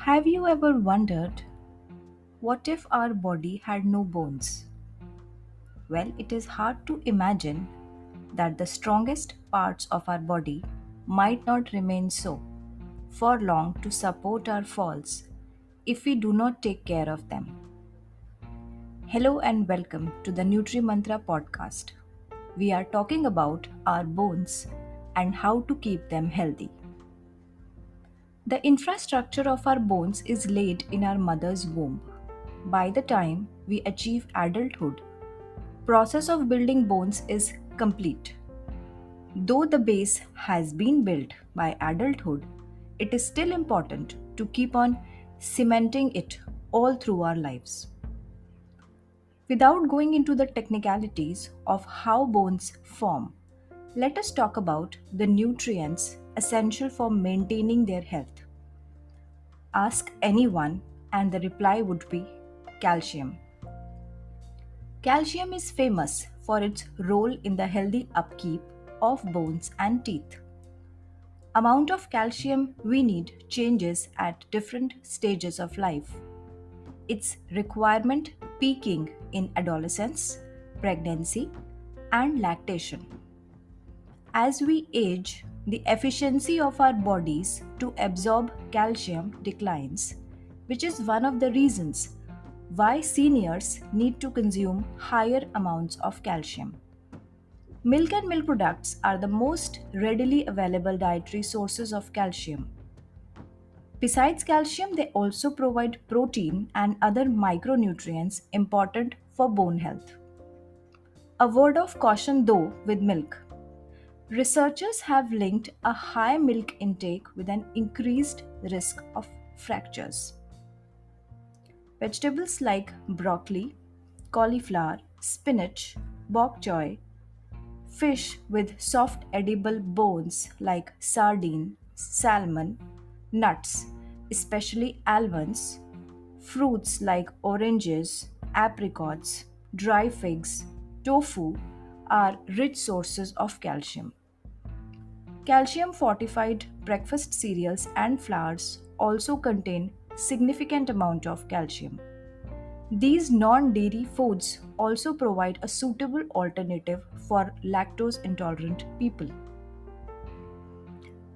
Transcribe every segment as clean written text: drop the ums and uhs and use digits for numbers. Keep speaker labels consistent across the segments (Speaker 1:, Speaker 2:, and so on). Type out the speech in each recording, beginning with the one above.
Speaker 1: Have you ever wondered what if our body had no bones? Well, it is hard to imagine that the strongest parts of our body might not remain so for long to support our falls if we do not take care of them. Hello and welcome to the Nutri Mantra podcast. We are talking about our bones and how to keep them healthy. The infrastructure of our bones is laid in our mother's womb. By the time we achieve adulthood, process of building bones is complete. Though the base has been built by adulthood, it is still important to keep on cementing it all through our lives. Without going into the technicalities of how bones form, let us talk about the nutrients essential for maintaining their health. Ask anyone, and the reply would be calcium. Calcium is famous for its role in the healthy upkeep of bones and teeth. Amount of calcium we need changes at different stages of life. Its requirement peaking in adolescence, pregnancy, and lactation. As we age, the efficiency of our bodies to absorb calcium declines, which is one of the reasons why seniors need to consume higher amounts of calcium. Milk and milk products are the most readily available dietary sources of calcium. Besides calcium, they also provide protein and other micronutrients important for bone health. A word of caution though with milk. Researchers have linked a high milk intake with an increased risk of fractures. Vegetables like broccoli, cauliflower, spinach, bok choy, fish with soft edible bones like sardine, salmon, nuts, especially almonds, fruits like oranges, apricots, dry figs, tofu are rich sources of calcium. Calcium fortified breakfast cereals and flours also contain significant amount of calcium. These non-dairy foods also provide a suitable alternative for lactose intolerant people.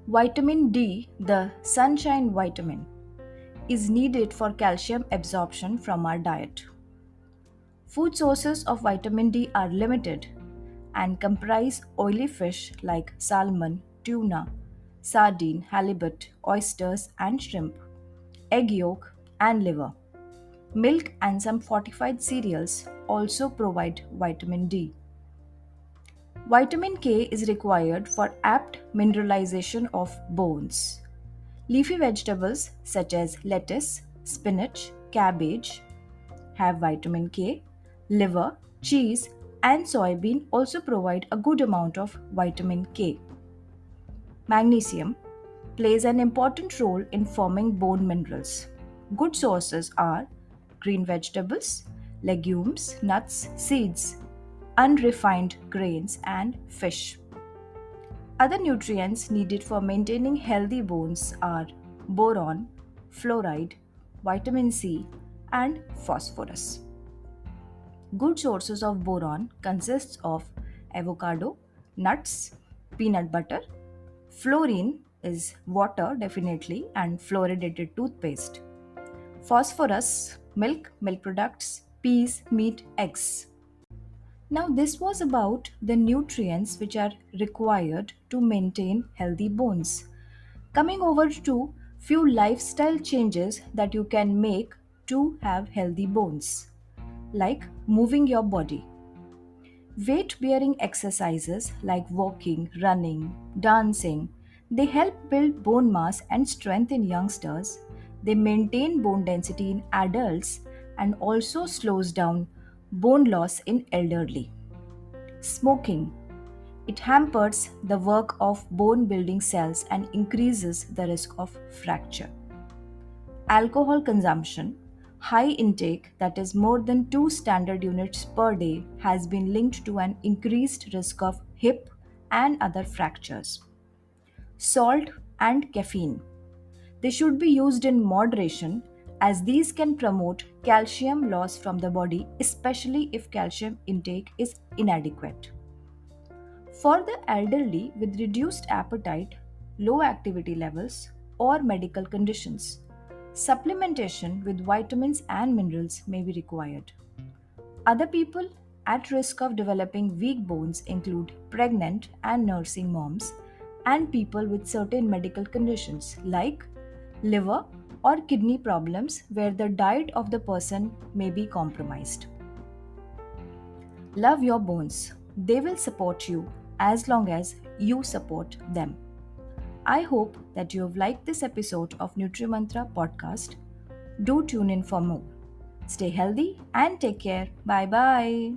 Speaker 1: Vitamin D, the sunshine vitamin, is needed for calcium absorption from our diet. Food sources of vitamin D are limited and comprise oily fish like salmon, tuna, sardine, halibut, oysters, and shrimp, egg yolk, and liver. Milk and some fortified cereals also provide vitamin D. Vitamin K is required for apt mineralization of bones. Leafy vegetables such as lettuce, spinach, cabbage have vitamin K. Liver, cheese, and soybean also provide a good amount of vitamin K. Magnesium plays an important role in forming bone minerals. Good sources are green vegetables, legumes, nuts, seeds, unrefined grains, and fish. Other nutrients needed for maintaining healthy bones are boron, fluoride, vitamin C, and phosphorus. Good sources of boron consists of avocado, nuts, peanut butter. Fluorine is water definitely and fluoridated toothpaste. Phosphorus, milk, milk products, peas, meat, eggs. Now this was about the nutrients which are required to maintain healthy bones. Coming over to few lifestyle changes that you can make to have healthy bones, like moving your body. Weight bearing exercises like walking, running, dancing, they help build bone mass and strength in youngsters. They maintain bone density in adults and also slows down bone loss in elderly. Smoking. It hampers the work of bone building cells and increases the risk of fracture. Alcohol consumption, high intake that is more than 2 standard units per day, has been linked to an increased risk of hip and other fractures. Salt and caffeine. They should be used in moderation as these can promote calcium loss from the body, especially if calcium intake is inadequate. For the elderly with reduced appetite, low activity levels, or medical conditions, supplementation with vitamins and minerals may be required. Other people at risk of developing weak bones include pregnant and nursing moms and people with certain medical conditions like liver or kidney problems where the diet of the person may be compromised. Love your bones. They will support you as long as you support them. I hope that you have liked this episode of NutriMantra podcast. Do tune in for more. Stay healthy and take care. Bye bye.